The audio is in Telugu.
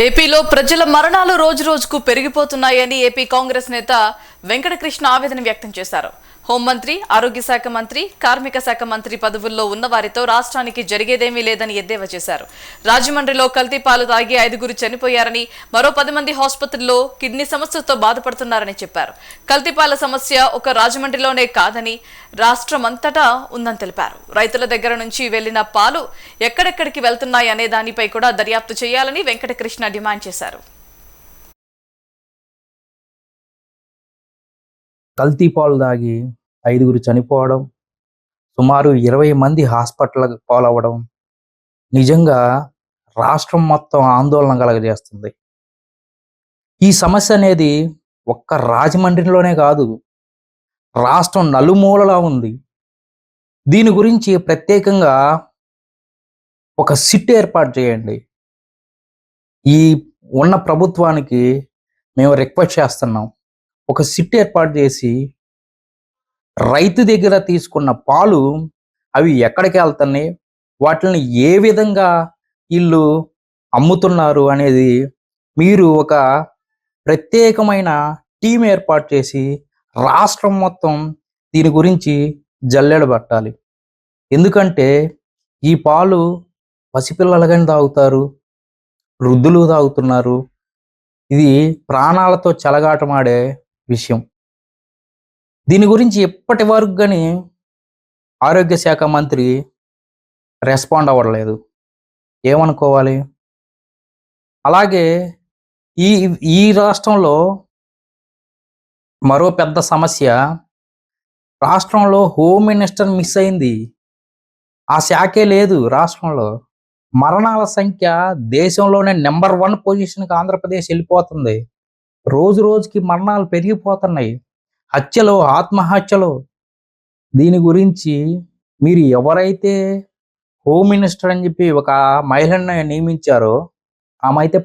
ఏపీలో ప్రజల మరణాలు రోజురోజుకు పెరిగిపోతున్నాయని ఏపీ కాంగ్రెస్ నేత వెంకటకృష్ణ ఆవేదన వ్యక్తం చేశారు. హోంమంత్రి, ఆరోగ్య శాఖ మంత్రి, కార్మిక శాఖ మంత్రి పదవుల్లో ఉన్న వారితో రాష్ట్రానికి జరిగేదేమీ లేదని ఎద్దేవా చేశారు. రాజమండ్రిలో కల్తీ పాలు తాగి 5 చనిపోయారని, మరో 10 మంది ఆసుపత్రిలో కిడ్నీ సమస్యతో బాధపడుతున్నారని చెప్పారు. కల్తీపాల సమస్య ఒక రాజమండ్రిలోనే కాదని రాష్ట్రమంతటా ఉందని తెలిపారు. రైతుల దగ్గర నుంచి వెళ్లిన పాలు ఎక్కడెక్కడికి వెళ్తున్నాయనే దానిపై కూడా దర్యాప్తు చేయాలని వెంకటకృష్ణ డిమాండ్ చేశారు. కల్తీ పాలు తాగి 5 చనిపోవడం, సుమారు 20 మంది హాస్పిటల్ పాలవ్వడం నిజంగా రాష్ట్రం మొత్తం ఆందోళన కలగజేస్తుంది. ఈ సమస్య అనేది ఒక్క రాజమండ్రిలోనే కాదు, రాష్ట్రం నలుమూలలా ఉంది. దీని గురించి ప్రత్యేకంగా ఒక సిట్ ఏర్పాటు చేయండి. ఈ ఉన్న ప్రభుత్వానికి మేము రిక్వెస్ట్ చేస్తున్నాం. ఒక సిట్ ఏర్పాటు చేసి రైతు దగ్గర తీసుకున్న పాలు అవి ఎక్కడికి వెళ్తున్నాయి, వాటిని ఏ విధంగా వీళ్ళు అమ్ముతున్నారు అనేది మీరు ఒక ప్రత్యేకమైన టీం ఏర్పాటు చేసి రాష్ట్రం మొత్తం దీని గురించి జల్లెడ పట్టాలి. ఎందుకంటే ఈ పాలు పసిపిల్లలు కానీ తాగుతారు, వృద్ధులు తాగుతున్నారు. ఇది ప్రాణాలతో చెలగాటమాడే విషయం. దీని గురించి ఎప్పటి వరకు కానీ ఆరోగ్య శాఖ మంత్రి రెస్పాండ్ అవ్వట్లేదు. ఏమనుకోవాలి? అలాగే ఈ ఈ రాష్ట్రంలో మరో పెద్ద సమస్య, రాష్ట్రంలో హోమ్ మినిస్టర్ మిస్ అయింది. ఆ శాఖే లేదు రాష్ట్రంలో. మరణాల సంఖ్య దేశంలోనే నెంబర్ 1 పొజిషన్కి ఆంధ్రప్రదేశ్ వెళ్ళిపోతుంది. రోజు రోజుకి మరణాలు పెరిగిపోతున్నాయి, హత్యలు, ఆత్మహత్యలు. దీని గురించి మీరు ఎవరైతే హోమ్ మినిస్టర్ అని చెప్పి ఒక మహిళను నియమించారో ఆమె అయితే